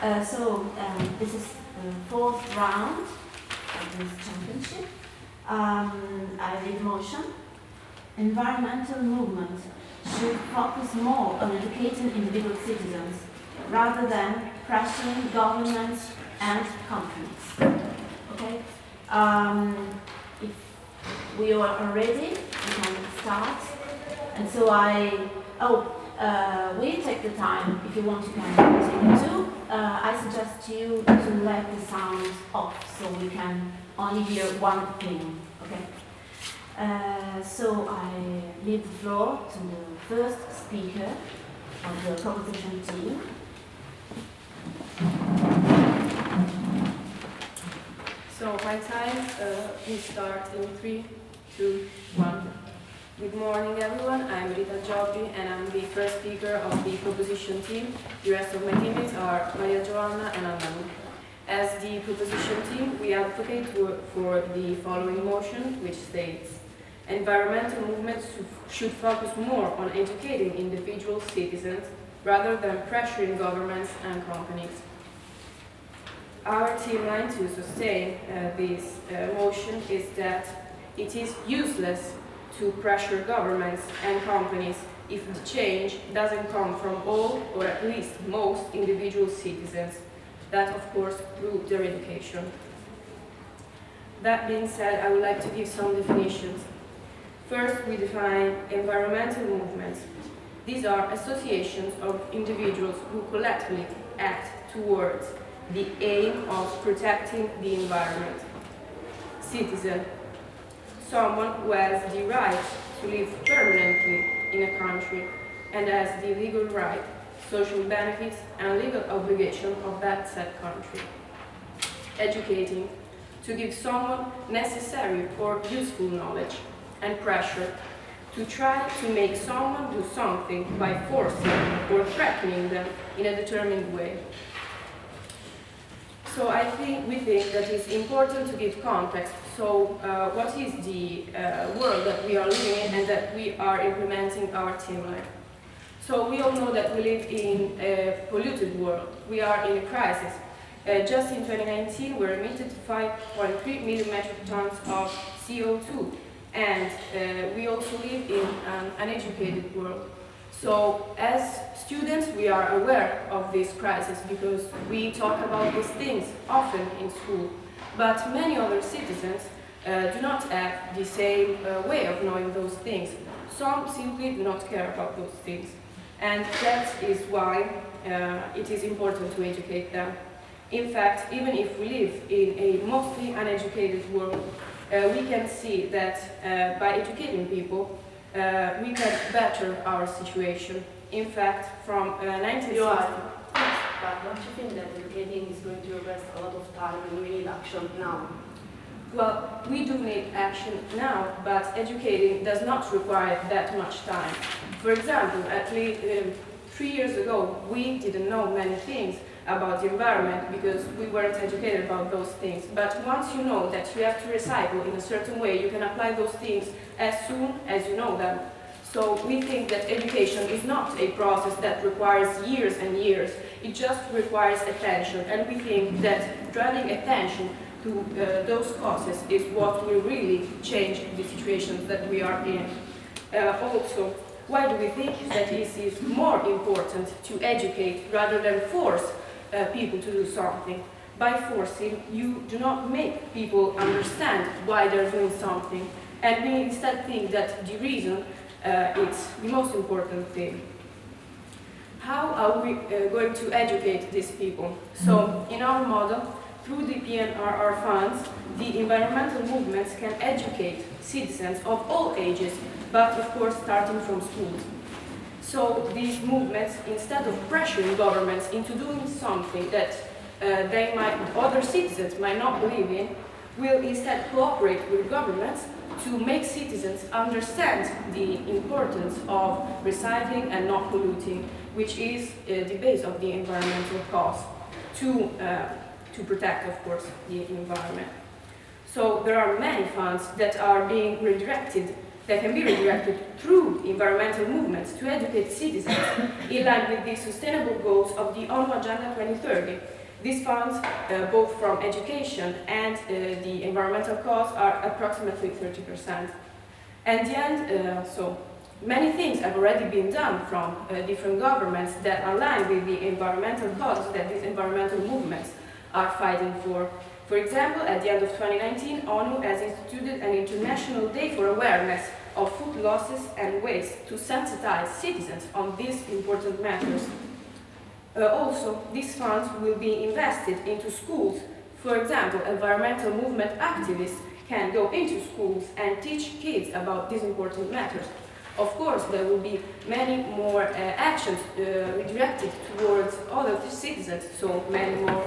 This is the fourth round of this championship. I read the motion. Environmental movement should focus more on educating individual citizens rather than pressuring governments and companies. Okay? If we are ready, we can start. And so we take the time. If you want, you can continue too. I suggest you to let the sound off so we can only hear one thing. Okay? So I leave the floor to the first speaker of the proposition team. So my time, we start in 3, 2, 1. Good morning everyone, I'm Liceo Caccioppoli and I'm the first speaker of the proposition team. The rest of my teammates are Maria Joanna and Anna. As the proposition team, we advocate for the following motion, which states: environmental movements should focus more on educating individual citizens rather than pressuring governments and companies. Our team line to sustain this motion is that it is useless to pressure governments and companies if the change doesn't come from all, or at least most, individual citizens. That, of course, through their education. That being said, I would like to give some definitions. First, we define environmental movements. These are associations of individuals who collectively act towards the aim of protecting the environment. Citizen: someone who has the right to live permanently in a country and has the legal right, social benefits and legal obligation of that said country. Educating: to give someone necessary or useful knowledge, and pressure: to try to make someone do something by forcing or threatening them in a determined way. So we think that it's important to give context. So what is the world that we are living in and that we are implementing our team line? So we all know that we live in a polluted world. We are in a crisis. Just in 2019, we emitted 5.3 million metric tons of CO2. And we also live in an uneducated world. So as students, we are aware of this crisis because we talk about these things often in school. But many other citizens do not have the same way of knowing those things. Some simply do not care about those things. And that is why it is important to educate them. In fact, even if we live in a mostly uneducated world, we can see that by educating people, we can better our situation. In fact, from 1960... But don't you think that educating is going to request a lot of time and we need action now? Well, we do need action now, but educating does not require that much time. For example, at least 3 years ago, we didn't know many things about the environment because we weren't educated about those things. But once you know that you have to recycle in a certain way, you can apply those things as soon as you know them. So we think that education is not a process that requires years and years. It just requires attention. And we think that drawing attention to those causes is what will really change the situations that we are in. Also, why do we think that it is more important to educate rather than force people to do something? By forcing, you do not make people understand why they're doing something, and we instead think that the reason is the most important thing. How are we going to educate these people? So, in our model, through the PNRR funds, the environmental movements can educate citizens of all ages, but of course starting from schools. So these movements, instead of pressuring governments into doing something that other citizens might not believe in, will instead cooperate with governments to make citizens understand the importance of recycling and not polluting, which is the base of the environmental cause, to protect, of course, the environment. So there are many funds that are being redirected that can be redirected through environmental movements to educate citizens in line with the sustainable goals of the ONU Agenda 2030. These funds, both from education and the environmental cause, are approximately 30%. And the end, so many things have already been done from different governments that align with the environmental causes that these environmental movements are fighting for. For example, at the end of 2019, ONU has instituted an International Day for Awareness of Food Losses and Waste to sensitize citizens on these important matters. Also, these funds will be invested into schools. For example, environmental movement activists can go into schools and teach kids about these important matters. Of course, there will be many more actions redirected towards other citizens, so many more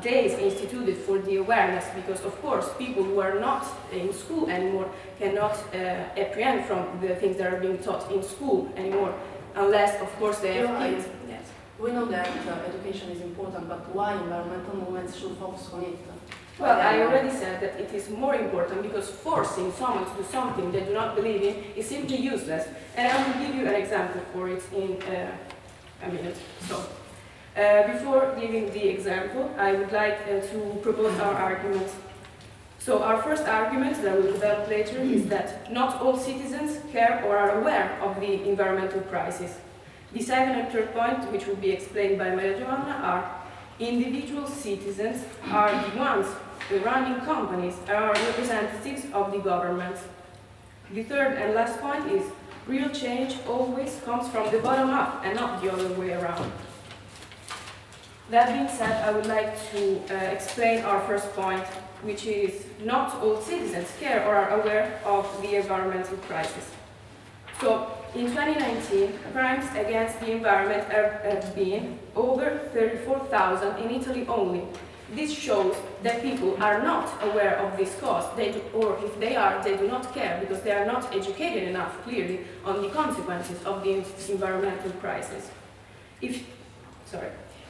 days instituted for the awareness, because of course people who are not in school anymore cannot apprehend from the things that are being taught in school anymore, unless of course they have kids. Yes. We know that education is important, but why environmental movements should focus on it? Well, I already said that it is more important because forcing someone to do something they do not believe in is simply useless. And I will give you an example for it in a minute. So, before giving the example, I would like to propose our arguments. So, our first argument that I will develop later is that not all citizens care or are aware of the environmental crisis. The second and third point, which will be explained by Maria Giovanna, are individual citizens are the ones running companies, are representatives of the government. The third and last point is real change always comes from the bottom up and not the other way around. That being said, I would like to explain our first point, which is not all citizens care or are aware of the environmental crisis. So, in 2019, crimes against the environment have been over 34,000 in Italy only. This shows that people are not aware of this cause, or if they are, they do not care because they are not educated enough, clearly, on the consequences of the environmental crisis. If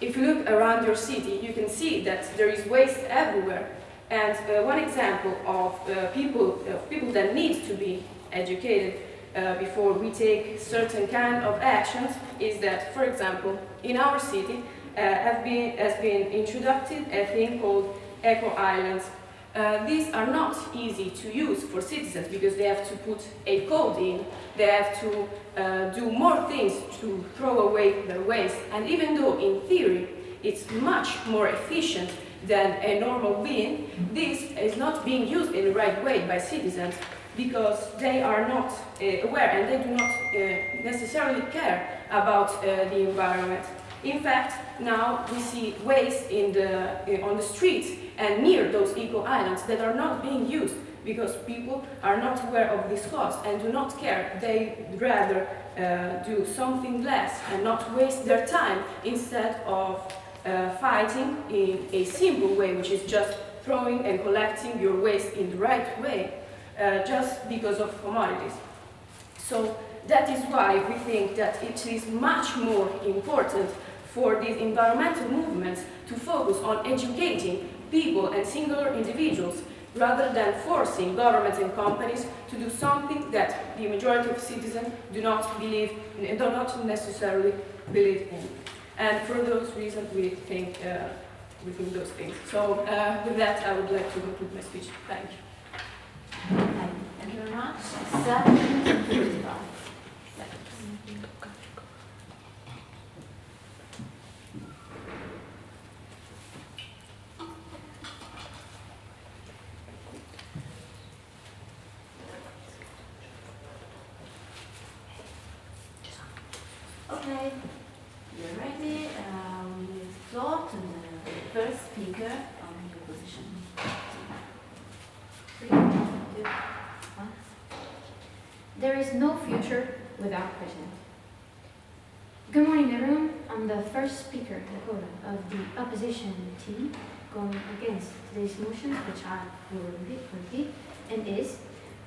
you look around your city, you can see that there is waste everywhere. And one example of people that need to be educated before we take certain kind of actions is that, for example, in our city has been introduced a thing called eco-islands. These are not easy to use for citizens because they have to put a code in, they have to do more things to throw away their waste, and even though in theory it's much more efficient than a normal bin, this is not being used in the right way by citizens, because they are not aware and they do not necessarily care about the environment. In fact, now we see waste on the streets and near those eco-islands that are not being used because people are not aware of this cost and do not care. They rather do something less and not waste their time instead of fighting in a simple way, which is just throwing and collecting your waste in the right way. Just because of commodities. So that is why we think that it is much more important for these environmental movements to focus on educating people and singular individuals rather than forcing governments and companies to do something that the majority of citizens do not necessarily believe in. And for those reasons we think those things. So with that I would like to conclude my speech. Thank you. Thank you very much. 7:45. Okay, you're ready. We give the floor to the first speaker on your position. There is no future without present. Good morning, everyone. I'm the first speaker, Dakota, of the opposition team going against today's motion, which I will repeat, and is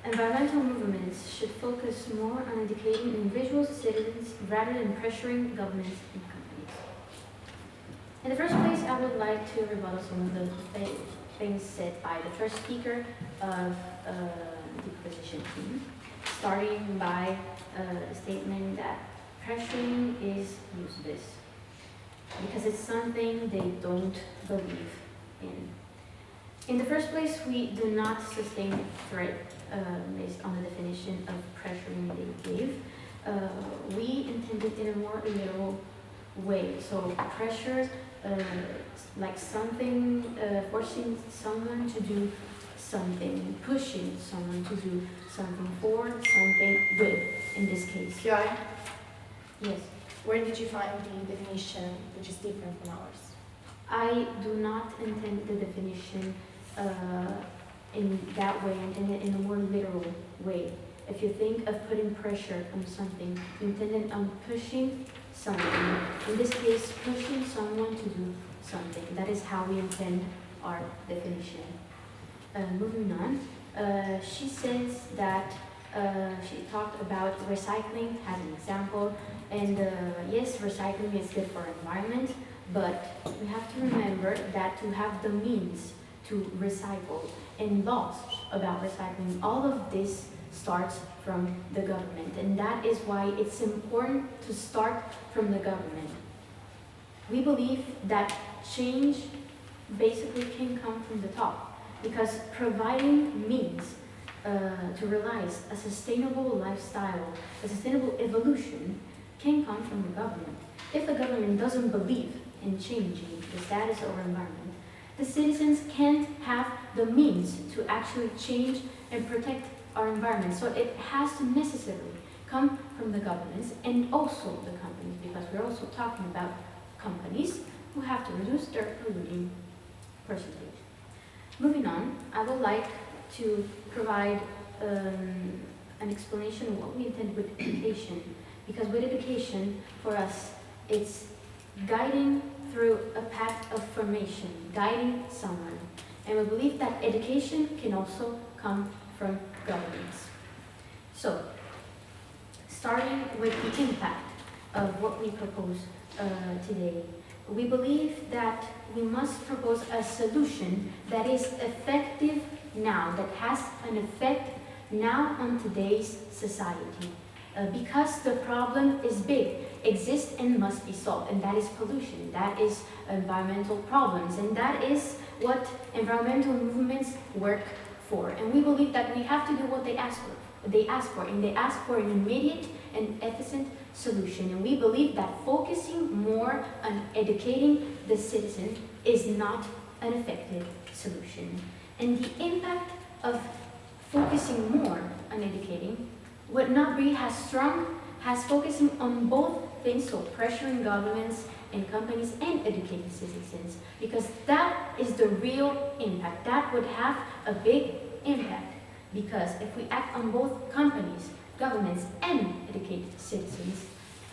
environmental movements should focus more on educating individual citizens rather than pressuring governments and companies. In the first place, I would like to rebuttal some of the things said by the first speaker of the opposition team. starting by a statement that pressuring is useless because it's something they don't believe in. In the first place, we do not sustain threat based on the definition of pressuring they gave. We intended in a more literal way. So pressure, like something, forcing someone to do something, pushing someone to do something for something good, in this case. Chiara, Yes. where did you find the definition which is different from ours? I do not intend the definition in that way, I intend it in a more literal way. If you think of putting pressure on something, you intended on pushing something. In this case, pushing someone to do something. That is how we intend our definition. Moving on, she says that she talked about recycling as an example, and yes, recycling is good for environment, but we have to remember that to have the means to recycle and laws about recycling, all of this starts from the government, and that is why it's important to start from the government. We believe that change basically can come from the top, because providing means to realize a sustainable lifestyle, a sustainable evolution, can come from the government. If the government doesn't believe in changing the status of our environment, the citizens can't have the means to actually change and protect our environment. So it has to necessarily come from the governments and also the companies, because we're also talking about companies who have to reduce their polluting percentage. Moving on, I would like to provide an explanation of what we intend with education, because with education, for us, it's guiding through a path of formation, guiding someone. And we believe that education can also come from governments. So, starting with the impact of what we propose today, we believe that we must propose a solution that is effective now, that has an effect now on today's society. Because the problem is big, exists and must be solved, and that is pollution, that is environmental problems, and that is what environmental movements work for. And we believe that we have to do what they ask for. They ask for an immediate and efficient solution. And we believe that focusing more on educating the citizen is not an effective solution. And the impact of focusing more on educating would not be as strong as focusing on both things, so pressuring governments and companies and educating citizens, because that is the real impact. That would have a big impact, because if we act on both companies, governments, and educated citizens,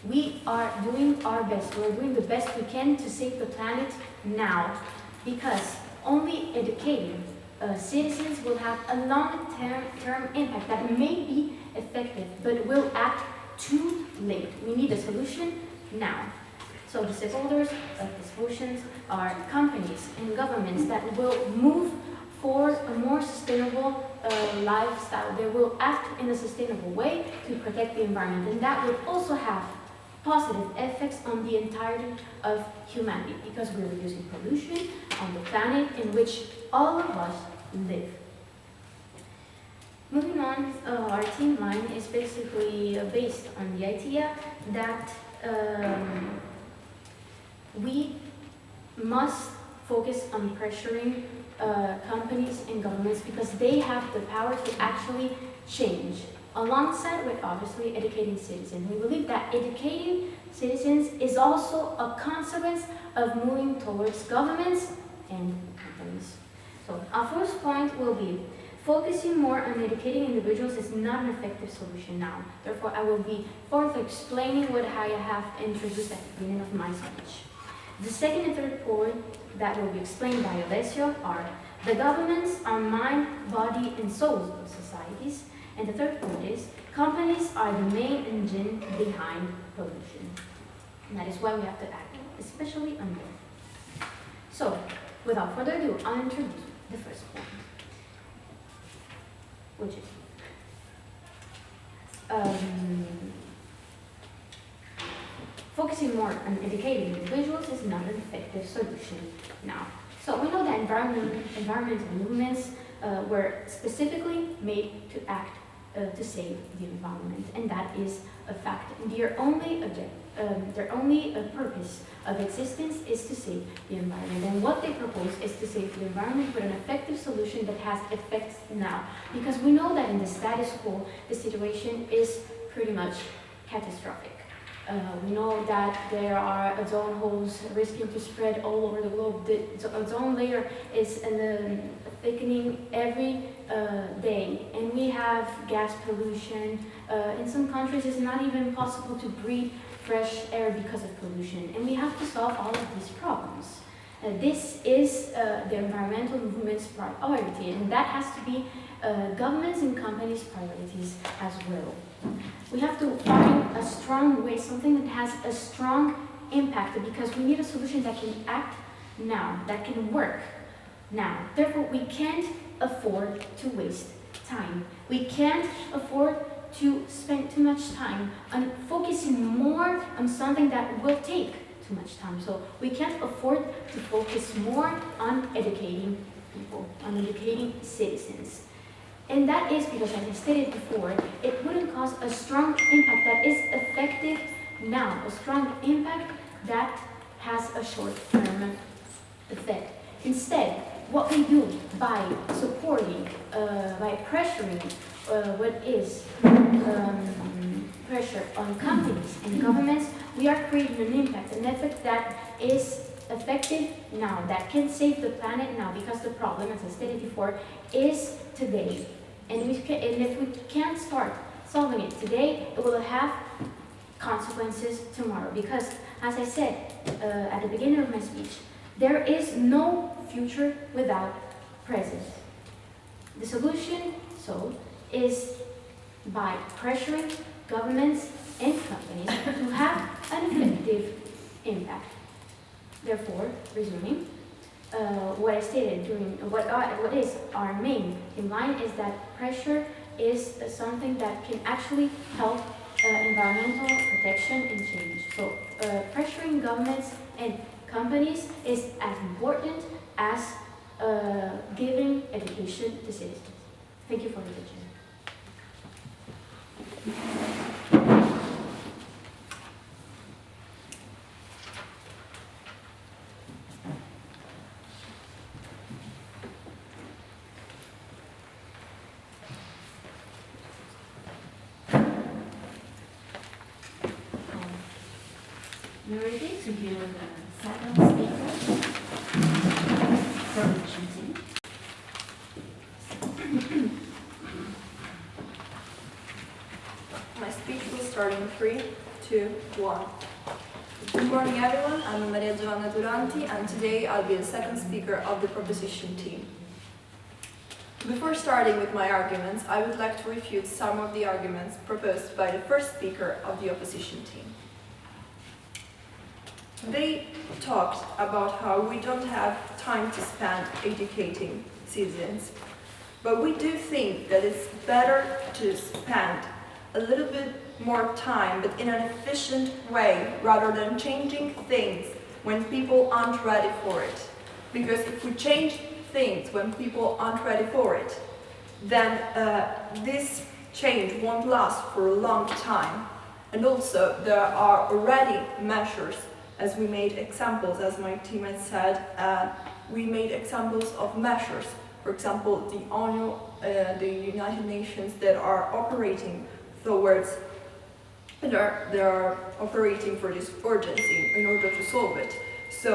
we are doing our best. We're doing the best we can to save the planet now, because only educating citizens will have a long-term impact that may be effective, but will act too late. We need a solution now. So the stakeholders of these motions are companies and governments that will move for a more sustainable lifestyle. They will act in a sustainable way to protect the environment, and that will also have positive effects on the entirety of humanity, because we're reducing pollution on the planet in which all of us live. Moving on, our team line is basically based on the idea that we must focus on pressuring companies and governments, because they have the power to actually change, alongside with obviously educating citizens. We believe that educating citizens is also a consequence of moving towards governments and companies. So our first point will be focusing more on educating individuals is not an effective solution now. Therefore, I will be forth explaining what I have introduced at the beginning of my speech. The second and third point that will be explained by Alessio are the governments are mind, body, and souls of societies. And the third point is companies are the main engine behind pollution. And that is why we have to act, especially on them. So, without further ado, I'll introduce the first point, which is focusing more on educating individuals is not an effective solution now. So we know that environmental movements were specifically made to act to save the environment, and that is a fact. Their only purpose of existence is to save the environment, and what they propose is to save the environment with an effective solution that has effects now, because we know that in the status quo the situation is pretty much catastrophic. We know that there are ozone holes risking to spread all over the globe. The ozone layer is thickening every day, and we have gas pollution. In some countries it's not even possible to breathe fresh air because of pollution, and we have to solve all of these problems. This is the environmental movement's priority, and that has to be governments and companies' priorities as well. We have to find a strong way, something that has a strong impact, because we need a solution that can act now, that can work now. Therefore, we can't afford to waste time. We can't afford to spend too much time on focusing more on something that will take too much time. So we can't afford to focus more on educating people, on educating citizens. And that is because, as I stated before, it wouldn't cause a strong impact that is effective now, a strong impact that has a short-term effect. Instead, what we do by supporting, by pressuring what is pressure on companies and governments, we are creating an impact, an effect that is effective now, that can save the planet now, because the problem, as I stated before, is today. And if we can't start solving it today, it will have consequences tomorrow. Because, as I said at the beginning of my speech, there is no future without present. The solution, so, is by pressuring governments and companies to have an effective impact. Therefore, resuming, what I stated during what is our main in line is that pressure is something that can actually help environmental protection and change. So pressuring governments and companies is as important as giving education to citizens. Thank you for your attention. We're ready to hear the second speaker from the CND. My speech will start in 3, 2, 1. Good morning, everyone. I'm Maria Giovanna Duranti, and today I'll be the second speaker of the proposition team. Before starting with my arguments, I would like to refute some of the arguments proposed by the first speaker of the opposition team. They talked about how we don't have time to spend educating citizens, but we do think that it's better to spend a little bit more time, but in an efficient way, rather than changing things when people aren't ready for it. Because if we change things when people aren't ready for it, then this change won't last for a long time. And also, there are already measures, as we made examples, as my team had said, we made examples of measures. For example, the United Nations that are operating towards, they are operating for this urgency in order to solve it. So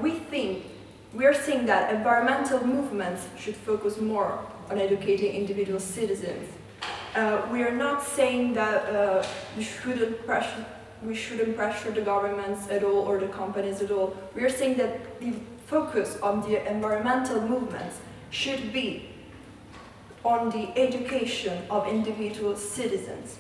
we are saying that environmental movements should focus more on educating individual citizens. We are not saying that we shouldn't pressure the governments at all or the companies at all. We are saying that the focus on the environmental movements should be on the education of individual citizens.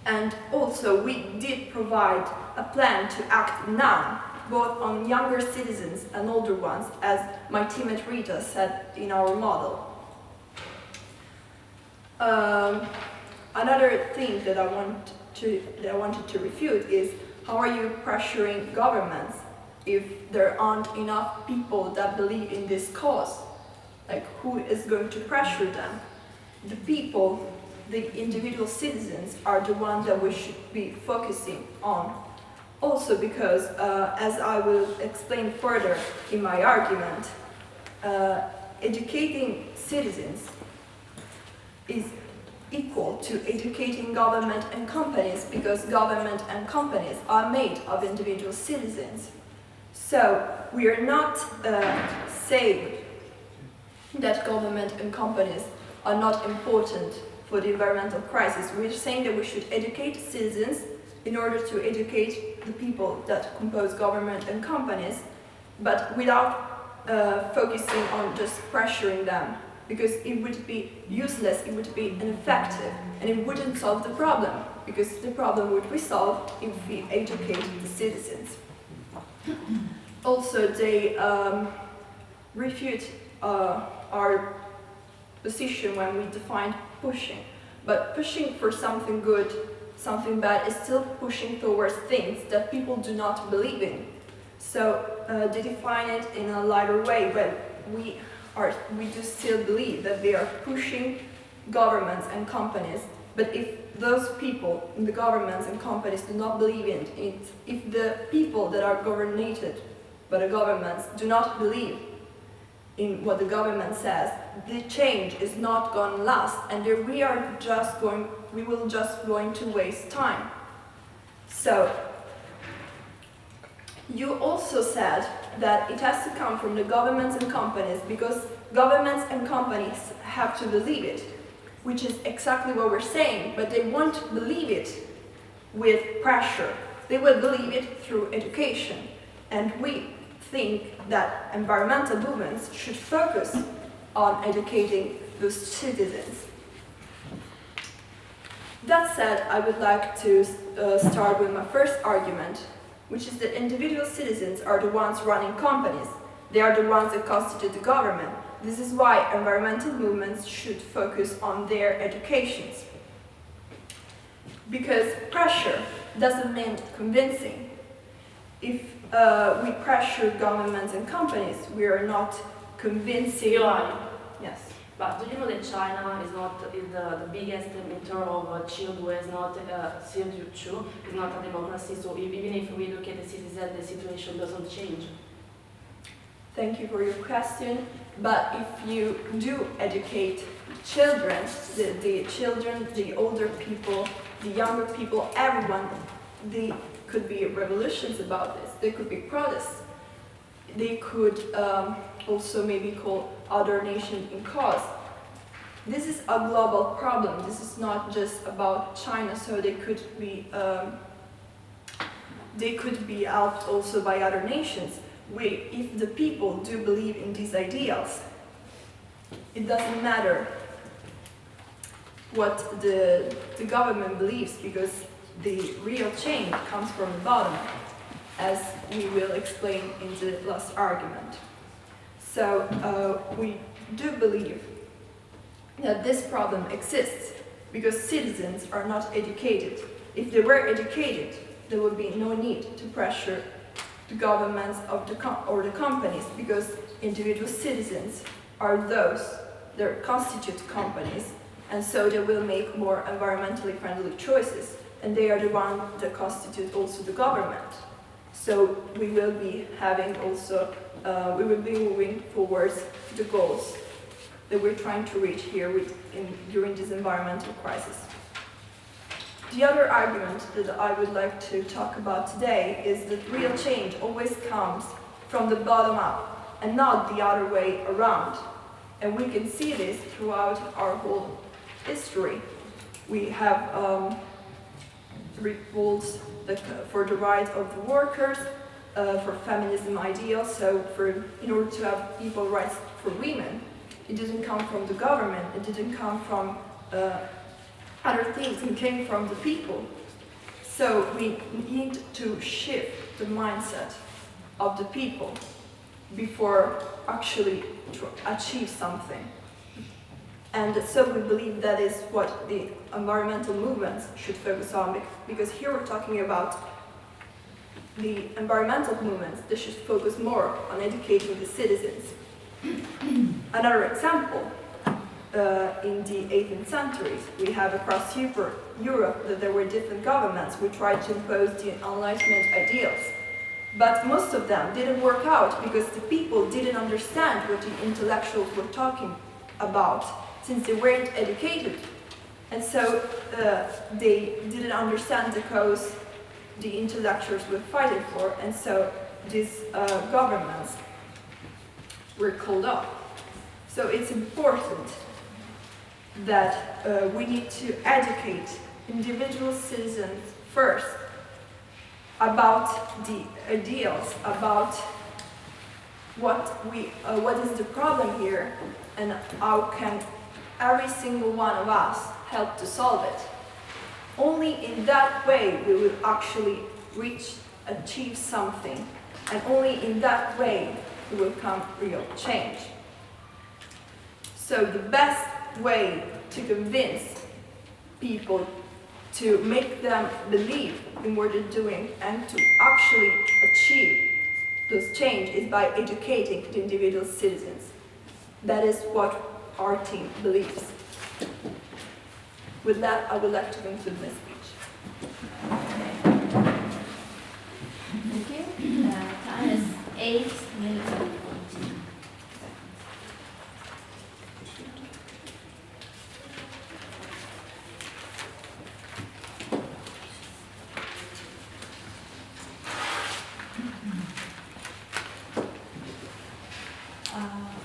And also, we did provide a plan to act now, both on younger citizens and older ones, as my teammate Rita said in our model. Another thing that I wanted to refute is, how are you pressuring governments if there aren't enough people that believe in this cause? Like, who is going to pressure them? The people, the individual citizens, are the ones that we should be focusing on. Also because, as I will explain further in my argument, educating citizens is equal to educating government and companies, because government and companies are made of individual citizens. So we are not saying that government and companies are not important for the environmental crisis. We're saying that we should educate citizens in order to educate the people that compose government and companies, but without focusing on just pressuring them, because it would be useless, it would be ineffective, and it wouldn't solve the problem, because the problem would be solved if we educate the citizens. Also, they refute our position when we define pushing. But pushing for something good, something bad, is still pushing towards things that people do not believe in. So they define it in a lighter way, but we do still believe that they are pushing governments and companies. But if those people in the governments and companies do not believe in it, if the people that are governated by the governments do not believe in what the government says, the change is not going to last, and we will just going to waste time. So you also said that it has to come from the governments and companies, because governments and companies have to believe it, which is exactly what we're saying, but they won't believe it with pressure. They will believe it through education. And we think that environmental movements should focus on educating those citizens. That said, I would like to start with my first argument, which is that individual citizens are the ones running companies. They are the ones that constitute the government. This is why environmental movements should focus on their educations. Because pressure doesn't mean convincing. If we pressure governments and companies, we are not convincing. Yes. But do you know that China is not the biggest emitter of CO2, is not CO2, is not a democracy, so even if we look at the citizen, the situation doesn't change. Thank you for your question, but if you do educate children, the children, the older people, the younger people, everyone, there could be revolutions about this, there could be protests, they could also maybe call other nations in cause. This is a global problem. This is not just about China, so they could be helped also by other nations. If the people do believe in these ideals, it doesn't matter what the government believes, because the real change comes from the bottom, as we will explain in the last argument. So we do believe that this problem exists because citizens are not educated. If they were educated, there would be no need to pressure the governments of or the companies, because individual citizens are those that constitute companies, and so they will make more environmentally friendly choices, and they are the ones that constitute also the government. So we will be having also, we will be moving towards the goals that we're trying to reach here during this environmental crisis. The other argument that I would like to talk about today is that real change always comes from the bottom up and not the other way around. And we can see this throughout our whole history. We have revolts for the rights of the workers, for feminism ideals, so in order to have equal rights for women. It didn't come from the government, it didn't come from other things, it came from the people. So we need to shift the mindset of the people before actually to achieve something. And so we believe that is what the environmental movements should focus on, because here we're talking about the environmental movements that should focus more on educating the citizens. Another example, in the 18th century, we have across Europe that there were different governments who tried to impose the Enlightenment ideals. But most of them didn't work out because the people didn't understand what the intellectuals were talking about, since they weren't educated. And so they didn't understand the cause the intellectuals were fighting for, and so these governments were called up. So it's important that we need to educate individual citizens first about the ideals, about what is the problem here, and how can every single one of us help to solve it. Only in that way we will actually achieve something, and only in that way will come real change. So the best way to convince people, to make them believe in what they're doing and to actually achieve those change is by educating the individual citizens. That is what our team believes. With that, I would like to conclude my speech. Thank you. Time is 8 minutes and 14 seconds.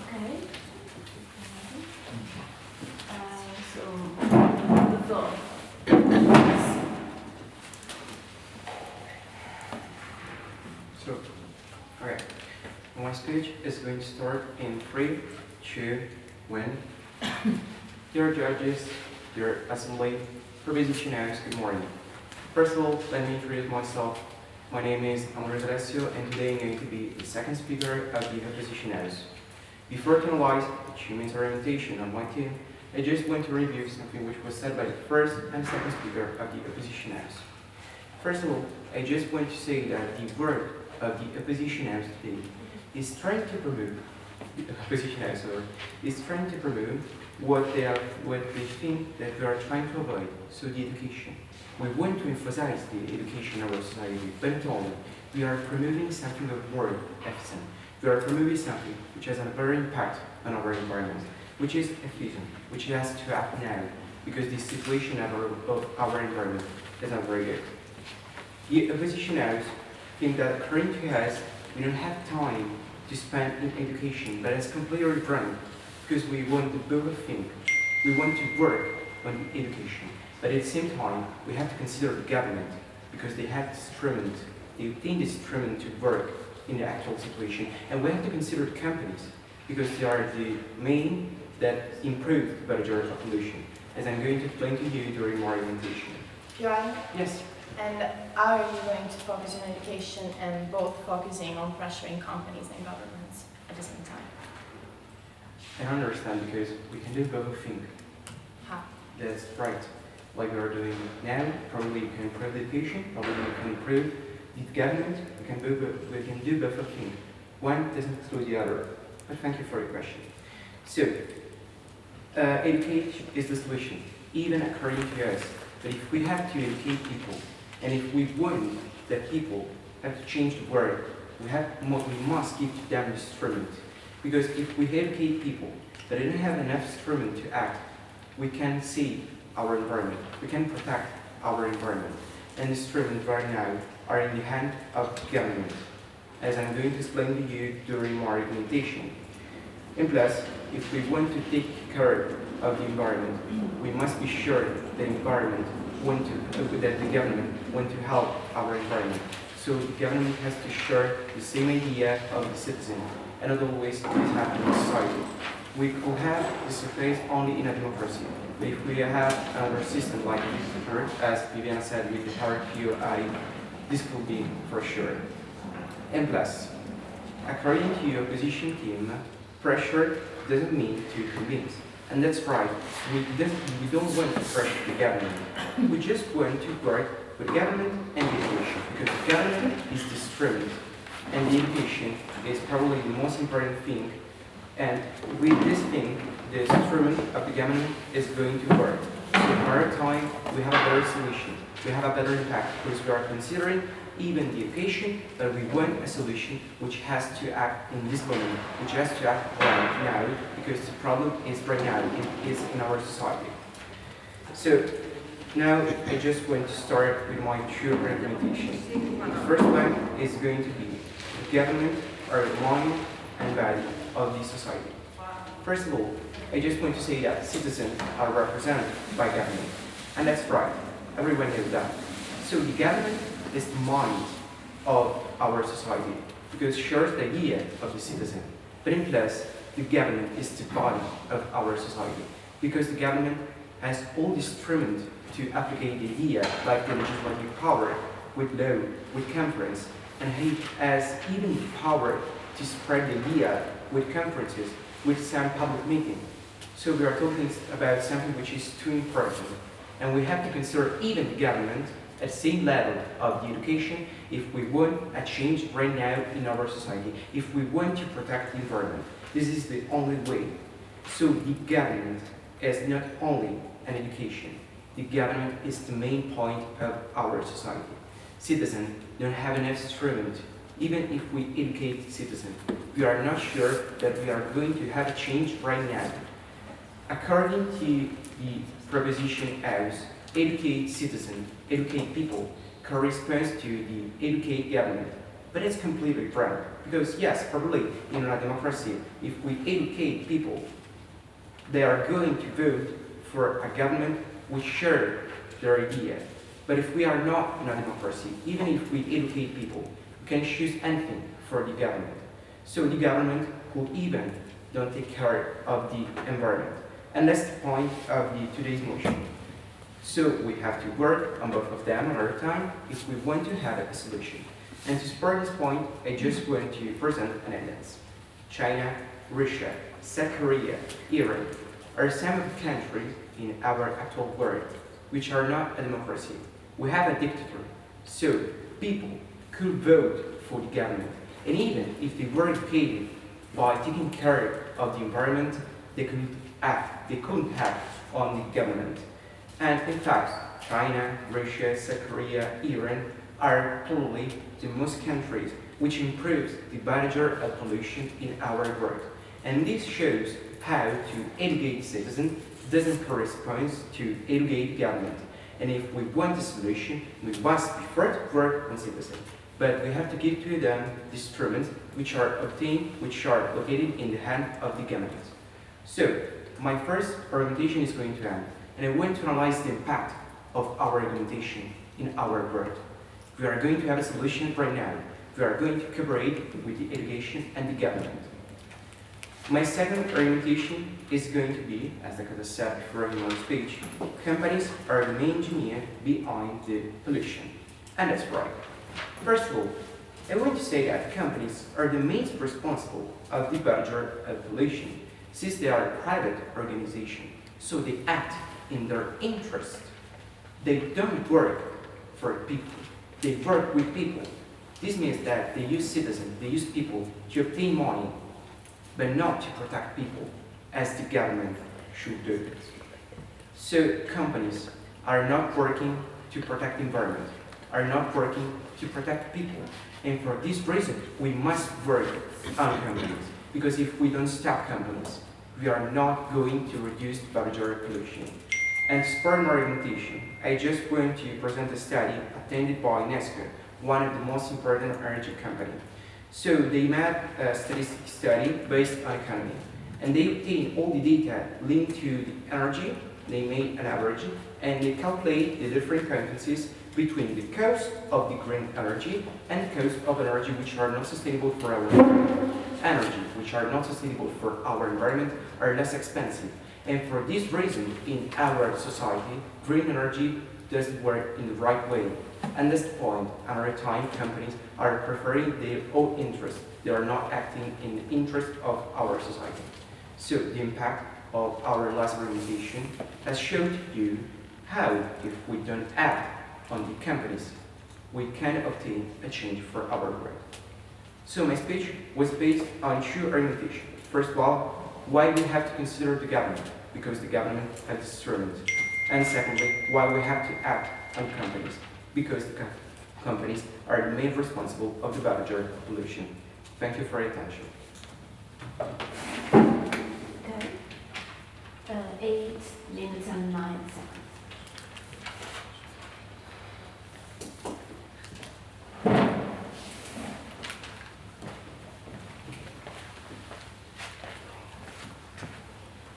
Okay. So the floor. So, okay, my speech is going to start in 3, 2, 1. Dear judges, dear assembly, propositionaries, good morning. First of all, let me introduce myself. My name is Liceo, and today I'm going to be the second speaker of the propositionaries. Before I analyze the achievements or orientation of my team, I just want to review something which was said by the first and second speaker of the oppositionaries. First of all, I just want to say that the work of the oppositionaries today is trying to promote what they think that we are trying to avoid, so the education. We want to emphasize the education of our society, but not only. We are promoting something of more efficient. We are promoting something which has a very impact on our environment, which is efficient, which has to happen now, because the situation of our environment is not very good. The oppositionaries think that according to us, we don't have time to spend in education, but it's completely wrong, because we want to both thing. We want to work on education, but at the same time, we have to consider the government, because they have this instrument, they obtain this instrument to work in the actual situation, and we have to consider the companies, because they are the main that improve the budgetary pollution, as I'm going to explain to you during my presentation. Joanne, Yes. and how are you going to focus on education and both focusing on pressuring companies and governments at the same time? I understand, because we can do both things. How? That's right. Like we are doing now, probably we can improve the education, probably we can improve the government, we can do both of things. One doesn't exclude the other. But thank you for your question. So, education is the solution, even according to us. But if we have to educate people, and if we want that people have to change the world, we must give to them this instrument. Because if we educate people that don't have enough instrument to act, we can save our environment, we can protect our environment. And the instruments right now are in the hand of the government, as I'm going to explain to you during my argumentation. And plus, if we want to take care of the environment, we must be sure that the government want to help our environment. So the government has to share the same idea of the citizen, and not always this happens in society. We could have this place only in a democracy. But if we have another system like this, as Viviana said, with the hierarchy, this could be for sure. And plus, according to your opposition team, pressure doesn't mean to convince. And that's right, we don't want to pressure the government. We just want to work with government and education, because the government is the instrument, and the education is probably the most important thing. And with this thing, the instrument of the government is going to work. So in our time, we have a better solution, we have a better impact, because we are considering even the education, but we want a solution which has to act in this moment, which has to act right now, because the problem is right now, it is in our society. So now I just want to start with my two recommendations. The first one is going to be the government are the mind and body of the society. First of all, I just want to say that citizens are represented by government, and that's right, everyone knows that. So the government is the mind of our society, because it shares the idea of the citizen. But in plus, the government is the body of our society, because the government has all the instruments to applicate the idea, like the legislative power, with law, with conference, and he has even the power to spread the idea with conferences, with some public meeting. So we are talking about something which is too important, and we have to consider even the government at the same level of the education if we want a change right now in our society, if we want to protect the environment. This is the only way. So the government is not only an education, the government is the main point of our society. Citizens don't have enough instrument. Even if we educate citizens, we are not sure that we are going to have a change right now. According to the proposition as educate citizens, educate people, corresponds to the educate government. But it's completely wrong. Because yes, probably in a democracy, if we educate people, they are going to vote for a government which share their idea. But if we are not in a democracy, even if we educate people, we can choose anything for the government. So the government could even don't take care of the environment. And that's the point of today's motion. So we have to work on both of them at our time if we want to have a solution. And to support this point, I just want to present an evidence. China, Russia, South Korea, Iran are some of the countries in our actual world which are not a democracy. We have a dictator, so people could vote for the government. And even if they were educated by taking care of the environment, they couldn't act on the government. And in fact, China, Russia, South Korea, Iran are probably the most countries which improves the barrier of pollution in our world. And this shows how to educate citizens doesn't correspond to educate government. And if we want a solution, we must be first work on citizens. But we have to give to them the instruments which are obtained, which are located in the hand of the government. So, my first argumentation is going to end, and I want to analyze the impact of our argumentation in our world. We are going to have a solution right now. We are going to cooperate with the education and the government. My second argumentation is going to be, as I said before in my speech, companies are the main engineer behind the pollution. And that's right. First of all, I want to say that companies are the main responsible of the barrier of pollution, since they are a private organization, so they act in their interest. They don't work for people, they work with people. This means that they use citizens, they use people to obtain money, but not to protect people, as the government should do it. So companies are not working to protect the environment, are not working to protect people. And for this reason, we must work on companies. Because if we don't stop companies, we are not going to reduce the barrier of pollution. And to support my argumentation, I just want to present a study attended by UNESCO, one of the most important energy companies. So they made a statistical study based on economy, and they obtained all the data linked to the energy. They made an average, and they calculate the different competencies between the cost of the green energy and the cost of energy which are not sustainable for our environment. Energy which are not sustainable for our environment are less expensive. And for this reason, in our society, green energy doesn't work in the right way. And that's the point. Another time, companies are preferring their own interest. They are not acting in the interest of our society. So the impact of our last presentation has shown to you how, if we don't act on the companies, we can obtain a change for our world. So my speech was based on two orientations. First of all, why we have to consider the government, because the government has instruments. And secondly, why we have to act on companies, because the companies are the main responsible of the budgetary pollution. Thank you for your attention. Okay. 8 minutes and 9 seconds.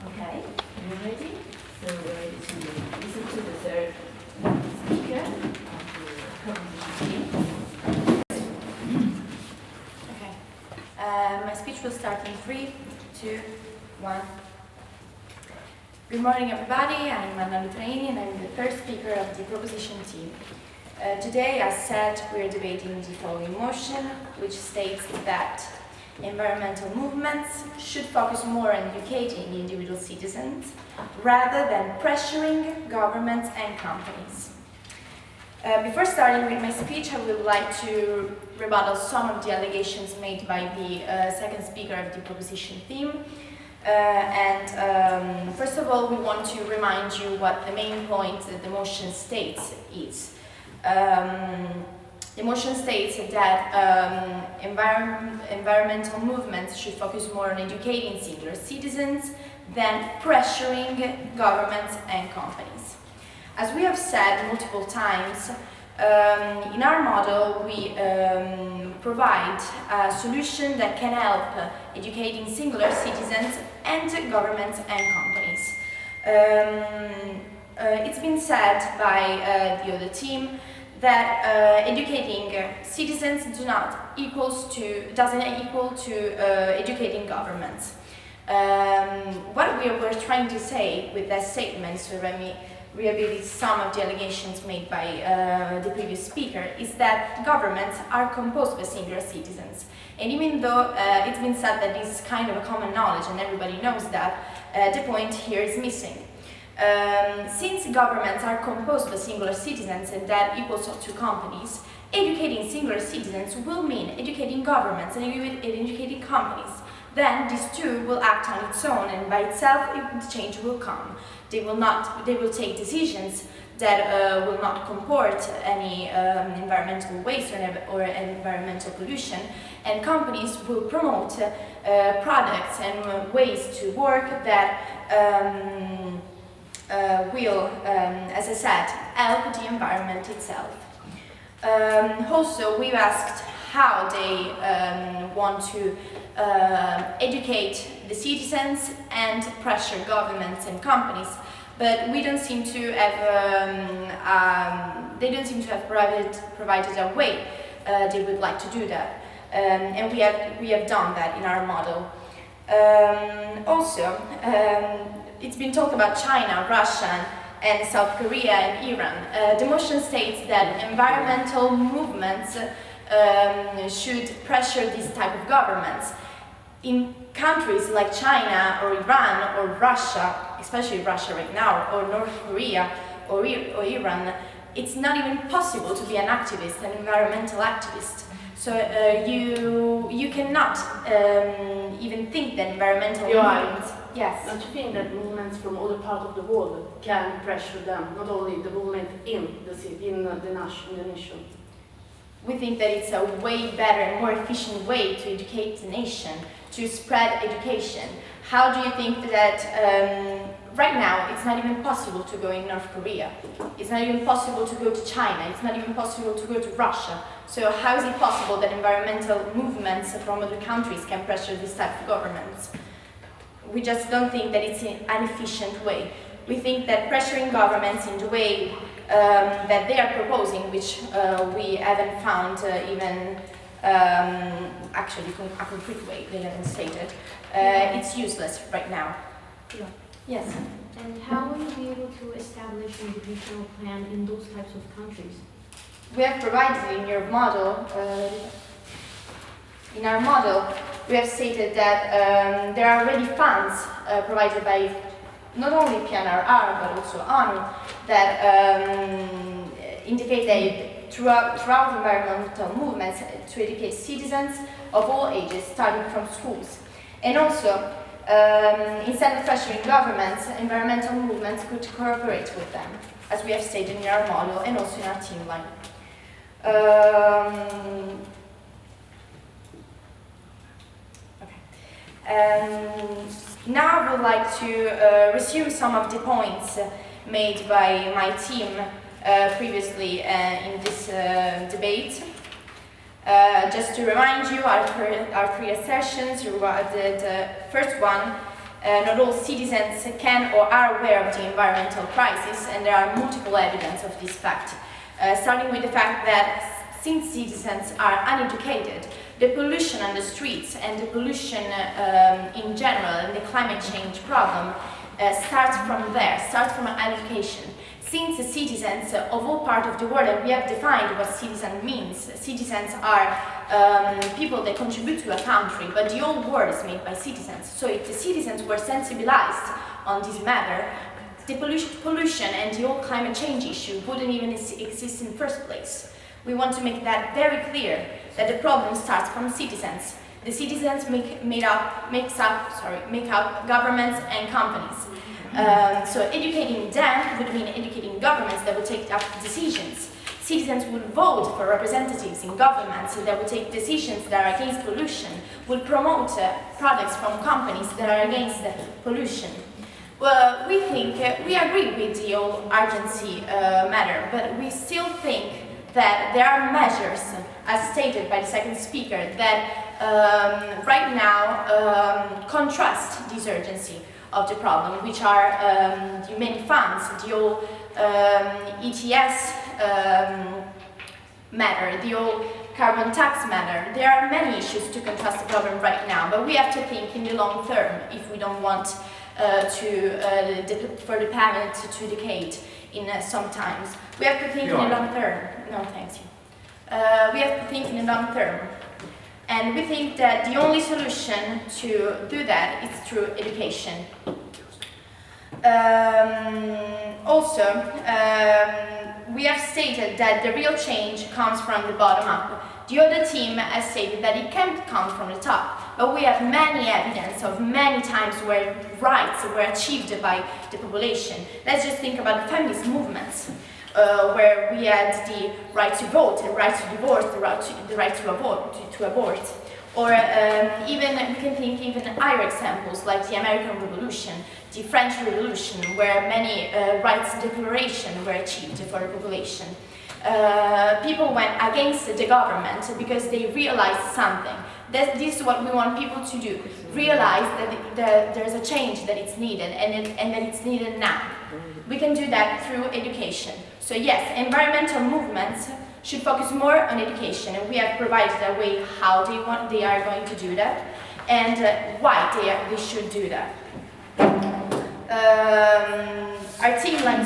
Okay, are you ready? So we're ready to listen to the third speaker of the proposition team. Okay. My speech will start in 3, 2, 1. Good morning, everybody. I'm Anna Lutraini, and I'm the third speaker of the proposition team. Today, as said, we are debating the following motion, which states that environmental movements should focus more on educating individual citizens rather than pressuring governments and companies. Before starting with my speech, I would like to rebuttal some of the allegations made by the second speaker of the proposition team. First of all, we want to remind you what the main point that the motion states is. The motion states that environmental movements should focus more on educating singular citizens than pressuring governments and companies. As we have said multiple times, in our model we provide a solution that can help educating singular citizens and governments and companies. It's been said by the other team that educating citizens doesn't equal to educating governments. What we were trying to say with that statement, so let me rehabilitate some of the allegations made by the previous speaker, is that governments are composed by singular citizens. And even though it's been said that this is kind of a common knowledge and everybody knows that, the point here is missing. Since governments are composed by singular citizens and that equals to companies, educating singular citizens will mean educating governments and educating companies. Then these two will act on its own, and by itself the change will come. They will take decisions that will not comport any environmental waste or environmental pollution, and companies will promote products and ways to work that will, as I said, help the environment itself. Also, we've asked how they want to educate the citizens and pressure governments and companies, but we don't seem to have, they don't seem to have provided a way they would like to do that, and we have done that in our model. Also, it's been talked about China, Russia, and South Korea and Iran. The motion states that environmental movements should pressure this type of governments. In countries like China or Iran or Russia, especially Russia right now, or North Korea or Iran, it's not even possible to be an activist, an environmental activist. So you cannot even think that environmental movements. Yes. Don't you think that movements from other parts of the world can pressure them, not only the movement in the nation? We think that it's a way better and more efficient way to educate the nation, to spread education. How do you think that right now it's not even possible to go in North Korea? It's not even possible to go to China. It's not even possible to go to Russia. So how is it possible that environmental movements from other countries can pressure this type of governments? We just don't think that it's an efficient way. We think that pressuring governments in the way that they are proposing, which we haven't found even actually a concrete way, they haven't stated, it's useless right now. Yeah. Yes. And how will you be able to establish an educational plan in those types of countries? We have provided in your model, in our model, we have stated that there are already funds provided by not only PNRR but also ONU that indicate that throughout environmental movements to educate citizens of all ages, starting from schools. And also, instead of pressuring governments, environmental movements could cooperate with them, as we have stated in our module and also in our team line. Now I would like to resume some of the points made by my team previously in this debate. Just to remind you, our three assertions. The first one, not all citizens can or are aware of the environmental crisis, and there are multiple evidence of this fact. Starting with the fact that since citizens are uneducated, the pollution on the streets and the pollution in general and the climate change problem starts from there, starts from education. Since the citizens of all parts of the world, and we have defined what citizen means, citizens are people that contribute to a country, but the whole world is made by citizens. So if the citizens were sensibilized on this matter, the pollution and the whole climate change issue wouldn't even exist in the first place. We want to make that very clear, that the problem starts from citizens. The citizens make up governments and companies. So educating them would mean educating governments that would take up decisions. Citizens would vote for representatives in governments that would take decisions that are against pollution, would promote products from companies that are against pollution. Well, we agree with the whole urgency matter, but we still think that there are measures, as stated by the second speaker, that right now contrast this urgency of the problem, which are the many funds, the whole ETS matter, the whole carbon tax matter. There are many issues to contrast the problem right now, but we have to think in the long term if we don't want for the planet to decay in some times. We have to think in the long term. No, thank you. We have to think in the long term. And we think that the only solution to do that is through education. We have stated that the real change comes from the bottom up. The other team has stated that it can't come from the top, but we have many evidence of many times where rights were achieved by the population. Let's just think about the feminist movements, where we had the right to vote, the right to divorce, the right to abort. Or even we can think even higher examples like the American Revolution, the French Revolution, where many rights declarations were achieved for the population. People went against the government because they realized something. This is what we want people to do. Realize that there's a change that it's needed and that it's needed now. We can do that through education. So yes, environmental movements should focus more on education, and we have provided a way how they are going to do that and why they should do that. Our team line,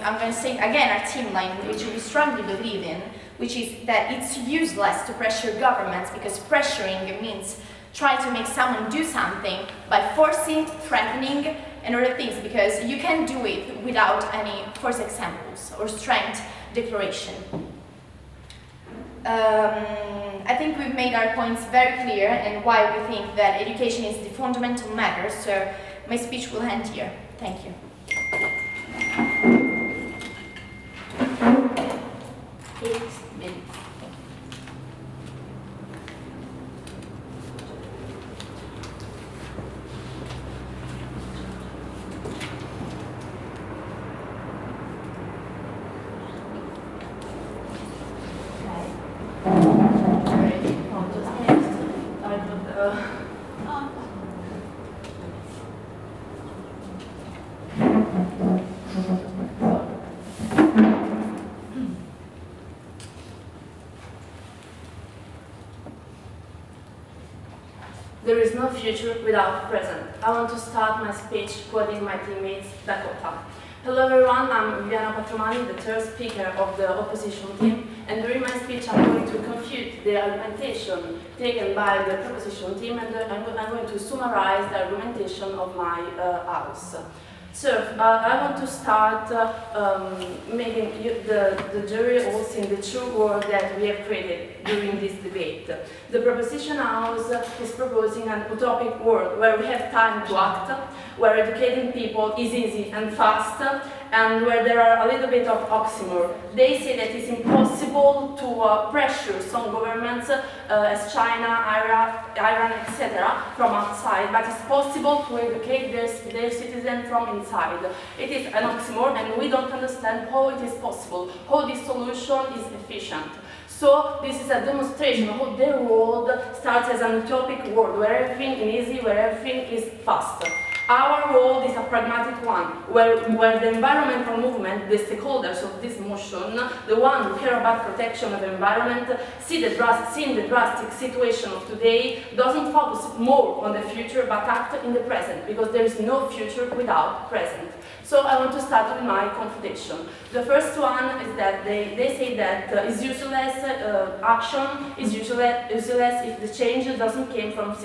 I'm going to say again our team line, which we strongly believe in, which is that it's useless to pressure governments, because pressuring means trying to make someone do something by forcing, threatening, and other things, because you can do it without any force examples or strength declaration. I think we've made our points very clear and why we think that education is the fundamental matter, so my speech will end here. Thank you. 8 minutes. There is no future without present. I want to start my speech quoting my teammates Dakota. Hello everyone, I'm Viviana Patromani, the third speaker of the opposition team, and during my speech I'm going to confute the argumentation taken by the proposition team, and I'm going to summarize the argumentation of my house. So, I want to start making the jury all see the true world that we have created during this debate. The proposition house is proposing an utopic world where we have time to act, where educating people is easy and fast, and where there are a little bit of oxymoron. They say that it's impossible to pressure some governments, as China, Iran, etc., from outside, but it's possible to educate their citizens from inside. It is an oxymoron, and we don't understand how it is possible, how this solution is efficient. So this is a demonstration of how their world starts as an utopic world, where everything is easy, where everything is fast. Our world is a pragmatic one, where the environmental movement, the stakeholders of this motion, the one who care about protection of the environment, seeing the drastic situation of today, doesn't focus more on the future but act in the present, because there is no future without present. So I want to start with my confutation. The first one is that they say that it's useless, action is useless if the change doesn't come from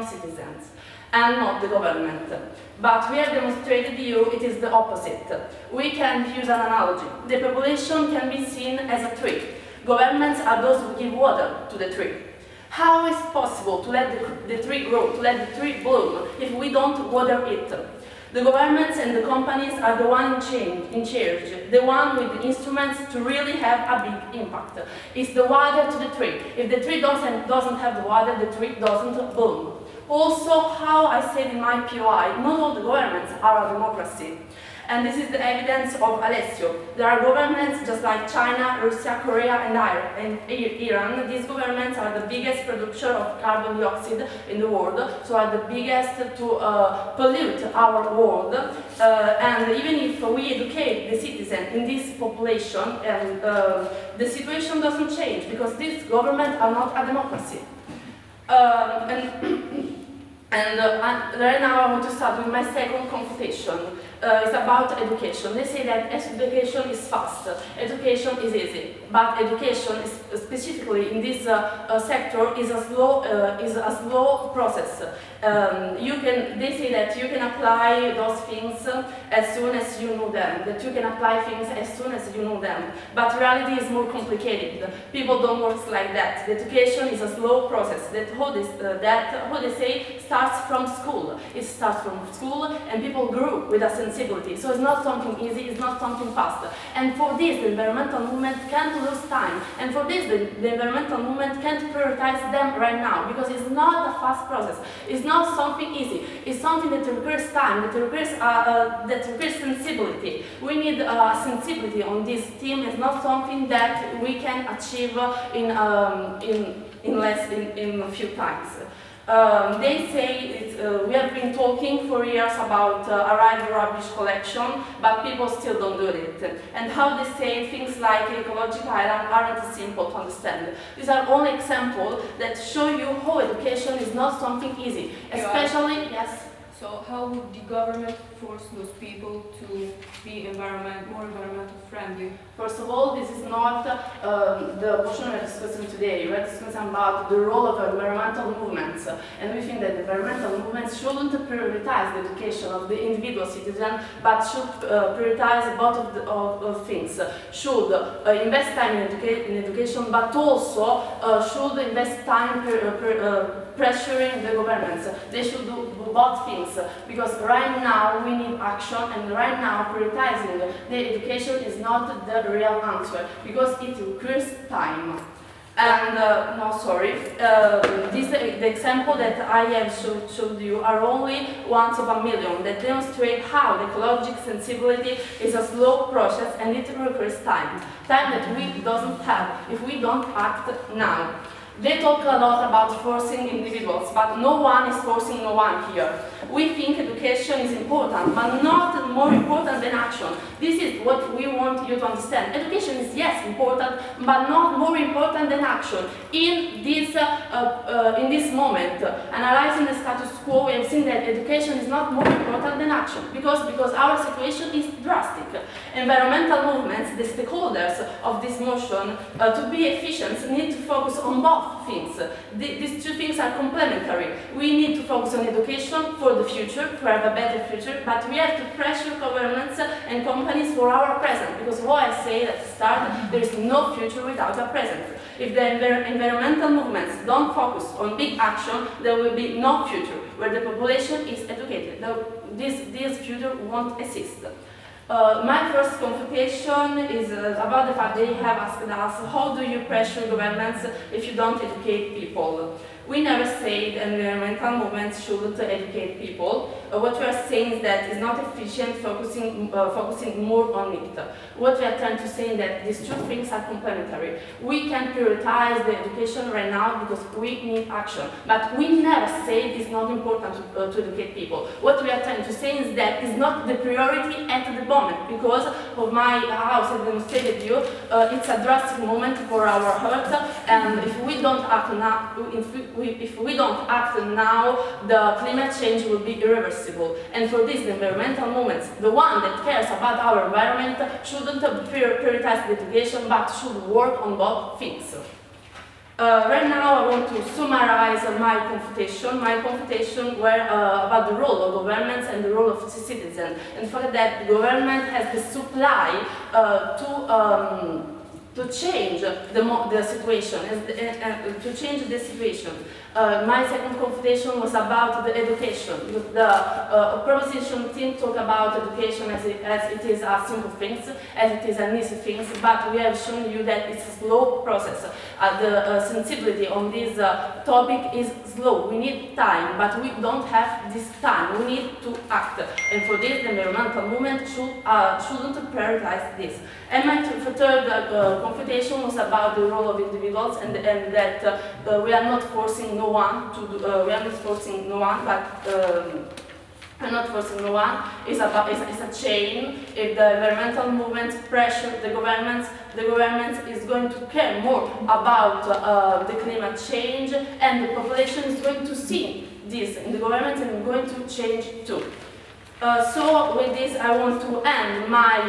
citizens and not the government. But we have demonstrated to you it is the opposite. We can use an analogy. The population can be seen as a tree. Governments are those who give water to the tree. How is it possible to let the tree grow, to let the tree bloom, if we don't water it? The governments and the companies are the one in charge, the one with the instruments to really have a big impact. It's the water to the tree. If the tree doesn't have the water, the tree doesn't bloom. Also, how I said in my POI, not all the governments are a democracy. And this is the evidence of Alessio. There are governments just like China, Russia, Korea, and Iran. These governments are the biggest producer of carbon dioxide in the world, so are the biggest to pollute our world. And even if we educate the citizen in this population, and the situation doesn't change, because these governments are not a democracy. And right now I want to start with my second confutation. It's about education. They say that education is fast, education is easy, but education, is specifically in this sector, is a slow process. They say that you can apply those things as soon as you know them, that you can apply things as soon as you know them, but reality is more complicated. People don't work like that. The education is a slow process, that how they say starts from school. It starts from school, and people grew with a sensibility. So it's not something easy, it's not something fast. And for this, the environmental movement can't lose time. And for this, the environmental movement can't prioritize them right now, because it's not a fast process. It's not something easy. It's something that requires time, that requires sensibility. We need sensibility on this team. It's not something that we can achieve in a few times. They say we have been talking for years about arrival rubbish collection, but people still don't do it. And how they say things like ecological island aren't simple to understand. These are only examples that show you how education is not something easy, especially, yes. So how would the government force those people to be more environmental friendly? First of all, this is not the motion we're discussing today. We're discussing about the role of environmental movements. And we think that environmental movements shouldn't prioritize the education of the individual citizen, but should prioritize both of things. Should invest time in education, but also should invest time pressuring the governments. They should do both things, because right now we need action, and right now prioritizing the education is not the real answer, because it requires time. And the example that I have showed you are only ones of a million that demonstrate how the ecological sensibility is a slow process, and it requires time that we doesn't have if we don't act now. They talk a lot about forcing individuals, but no one is forcing no one here. We think education is important, but not more important than action. This is what we want you to understand. Education is, yes, important, but not more important than action. In this moment, analyzing the status quo, we have seen that education is not more important than action, because our situation is drastic. Environmental movements, the stakeholders of this motion, to be efficient, need to focus on both things. These two things are complementary. We need to focus on education for the future, to have a better future, but we have to pressure governments and companies for our present, because what I say at the start, there is no future without a present. If the environmental movements don't focus on big action, there will be no future where the population is educated. This future won't exist. My first confutation is about the fact they have asked us, how do you pressure governments if you don't educate people? We never say that environmental movements shouldn't educate people. What we are saying is that it's not efficient focusing more on it. What we are trying to say is that these two things are complementary. We can prioritize the education right now because we need action, but we never say it's not important to educate people. What we are trying to say is that it's not the priority at the moment, because of my house, I demonstrated you, it's a drastic moment for our Earth, and if we don't act now, if we don't act now, the climate change will be irreversible. And for this, the environmental movements, the one that cares about our environment, shouldn't prioritize the education, but should work on both things. Right now, I want to summarize my confutation. My confutation were about the role of governments and the role of citizens, and the fact that the government has the supply to change the situation, to change the situation. My second confutation was about the education. The proposition team talk about education as it is a simple thing, as it is an easy thing, but we have shown you that it's a slow process. The sensibility on this topic is slow. We need time, but we don't have this time. We need to act, and for this, the environmental movement shouldn't prioritize this. And my third confutation was about the role of individuals, and that we are not forcing no one to do, we are not forcing no one, but I'm not forcing no one. It's a chain. If the environmental movements pressure the government is going to care more about the climate change, and the population is going to see this in the government and going to change too. So with this, I want to end my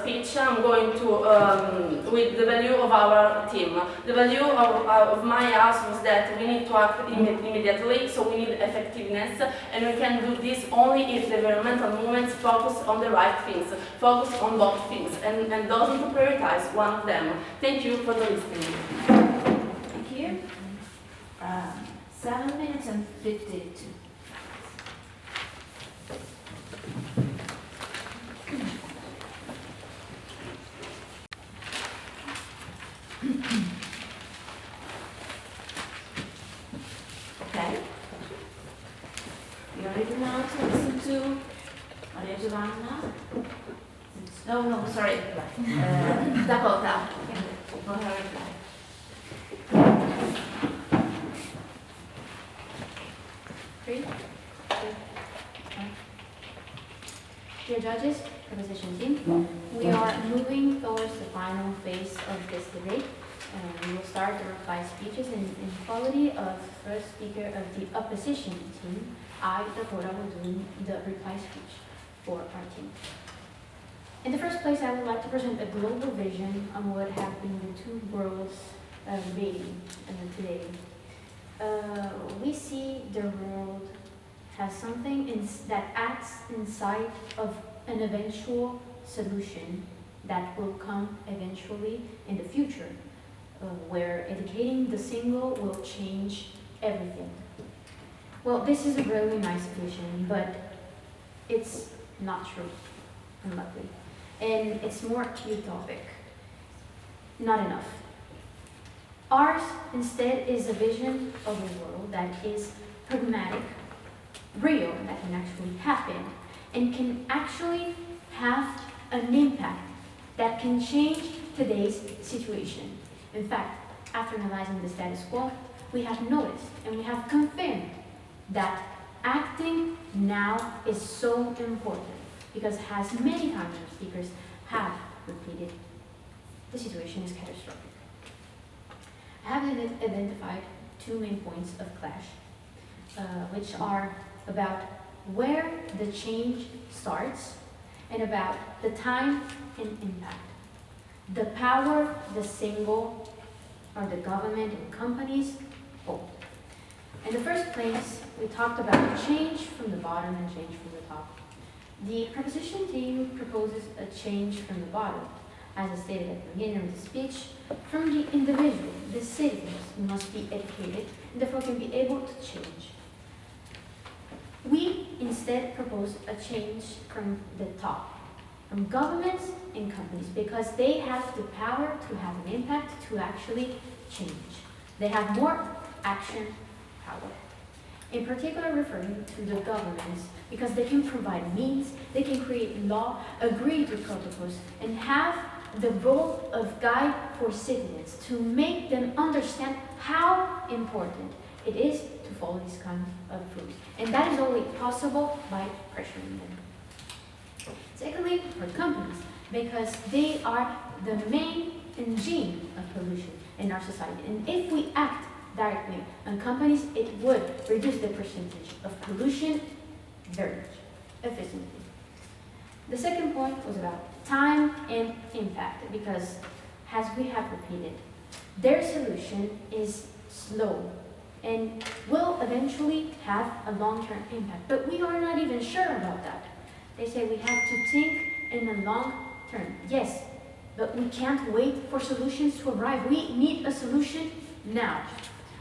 speech. I'm going to, with the value of our team. The value of my house was that we need to act immediately, so we need effectiveness, and we can do this only if the environmental movements focus on the right things, focus on both things, and doesn't prioritize one of them. Thank you for the listening. Thank you. 7 minutes and 52. Okay. You're ready now to listen to Maria Giovanna? No, sorry. Dakota. For her reply. Three. Dear judges, proposition team, we are moving towards the final phase of this debate. We will start the reply speeches in quality of first speaker of the opposition team. I, Dakota, will do the reply speech for our team. In the first place, I would like to present a global vision on what have been the two worlds debating today. We see the world has something that acts inside of an eventual solution that will come eventually in the future, where educating the single will change everything. Well, this is a really nice vision, but it's not true, unluckily. And it's more utopic. Not enough. Ours, instead, is a vision of a world that is pragmatic, real, that can actually happen, and can actually have an impact that can change today's situation. In fact, after analyzing the status quo, we have noticed and we have confirmed that acting now is so important because as many times our speakers have repeated, the situation is catastrophic. I have identified two main points of clash, which are about where the change starts and about the time and impact. The power the single or the government and companies hold. In the first place, we talked about change from the bottom and change from the top. The proposition team proposes a change from the bottom, as I stated at the beginning of the speech, from the individual. The citizens must be educated and therefore can be able to change. We instead propose a change from the top, from governments and companies, because they have the power to have an impact to actually change. They have more action power. In particular, referring to the governments, because they can provide means, they can create law, agree to protocols, and have the role of guide for citizens to make them understand how important it is to follow these kinds of rules. And that is only possible by pressuring them. Secondly, for companies, because they are the main engine of pollution in our society. And if we act directly on companies, it would reduce the percentage of pollution very much, efficiently. The second point was about time and impact, because as we have repeated, their solution is slow and will eventually have a long-term impact. But we are not even sure about that. They say we have to think in the long term. Yes, but we can't wait for solutions to arrive. We need a solution now.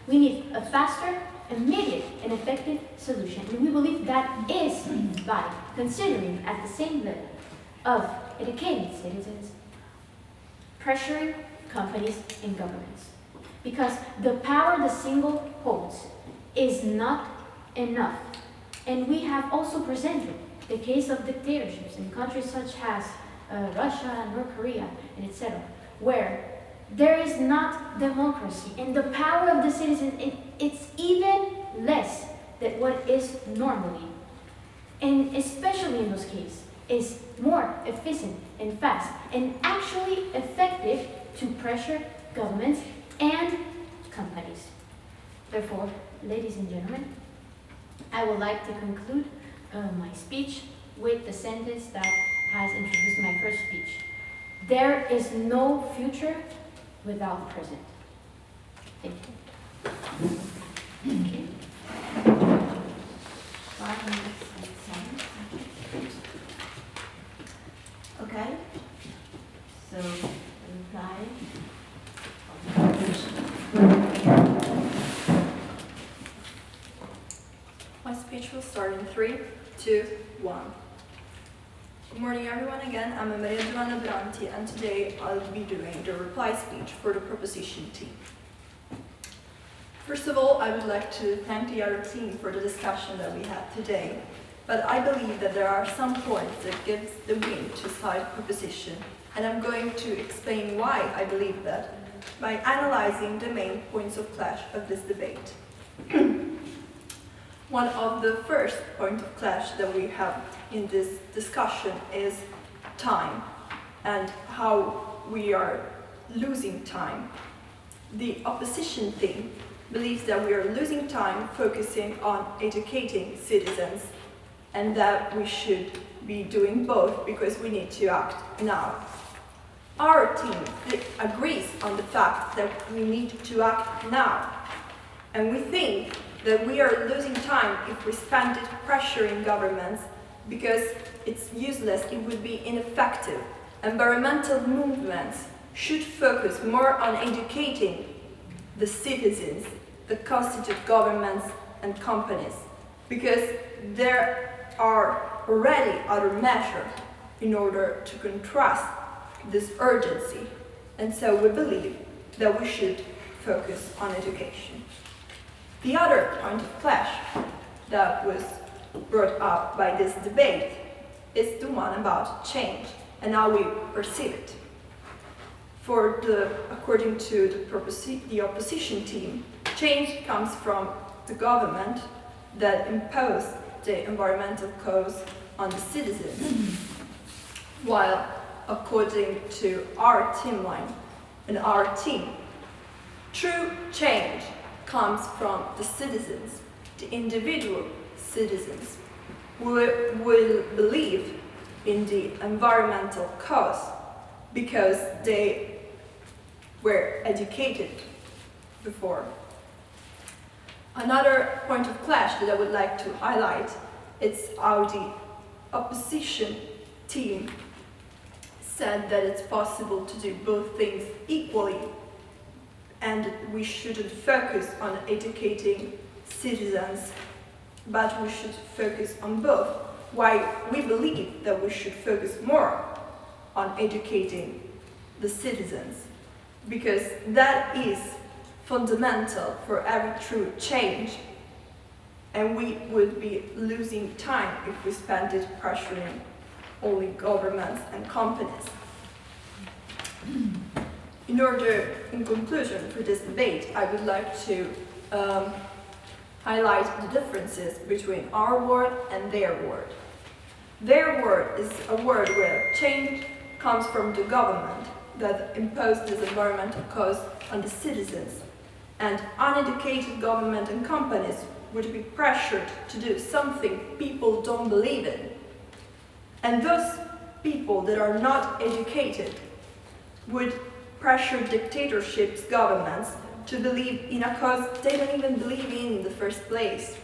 We need a faster, immediate, and effective solution. And we believe that is by considering at the same level of educating citizens, pressuring companies and governments. Because the power the single holds is not enough. And we have also presented the case of dictatorships in countries such as Russia, North Korea, and etc., where there is not democracy, and the power of the citizen, it's even less than what is normally. And especially in those cases, is more efficient and fast, and actually effective to pressure governments and companies. Therefore, ladies and gentlemen, I would like to conclude my speech with the sentence that has introduced my first speech. There is no future without present. Thank you. Thank you. 5 minutes and 7 seconds. Okay. So, reply. My speech will start in 3, 2, 1. Good morning, everyone. Again, I'm Maria Giovanna Branti, and today I'll be doing the reply speech for the proposition team. First of all, I would like to thank the other team for the discussion that we had today, but I believe that there are some points that gives the win to side proposition, and I'm going to explain why I believe that by analyzing the main points of clash of this debate. One of the first points of clash that we have in this discussion is time and how we are losing time. The opposition team believes that we are losing time focusing on educating citizens and that we should be doing both because we need to act now. Our team agrees on the fact that we need to act now, and we think that we are losing time if we spend it pressuring governments because it's useless, it would be ineffective. Environmental movements should focus more on educating the citizens that constitute governments and companies, because there are already other measures in order to contrast this urgency. And so we believe that we should focus on education. The other point of clash that was brought up by this debate is the one about change and how we perceive it. According to the opposition team, change comes from the government that imposed the environmental codes on the citizens. While, according to our team line and our team, true change comes from the citizens, the individual citizens, who will believe in the environmental cause because they were educated before. Another point of clash that I would like to highlight is how the opposition team said that it's possible to do both things equally and we shouldn't focus on educating citizens, but we should focus on both. Why we believe that we should focus more on educating the citizens, because that is fundamental for every true change, and we would be losing time if we spent it pressuring only governments and companies. In conclusion for this debate, I would like to highlight the differences between our word and their word. Their word is a word where change comes from the government that imposed this environmental cause on the citizens, and uneducated government and companies would be pressured to do something people don't believe in. And those people that are not educated would pressure dictatorships, governments, to believe in a cause they don't even believe in the first place.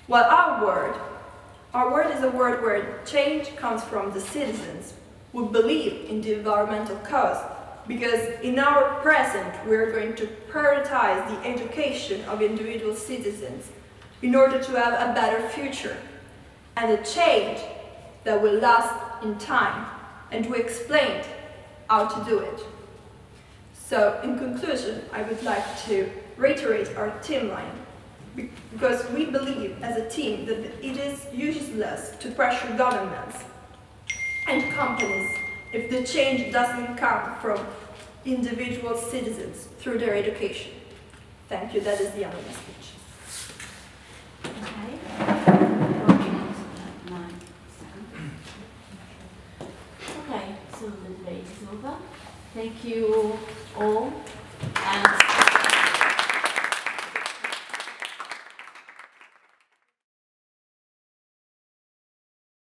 While our word is a word where change comes from the citizens who believe in the environmental cause, because in our present we're going to prioritize the education of individual citizens in order to have a better future and a change that will last in time, and we explained how to do it. So in conclusion, I would like to reiterate our team line, because we believe as a team that it is useless to pressure governments and companies if the change doesn't come from individual citizens through their education. Thank you, that is the end of my speech. Okay, so the debate is over. Thank you all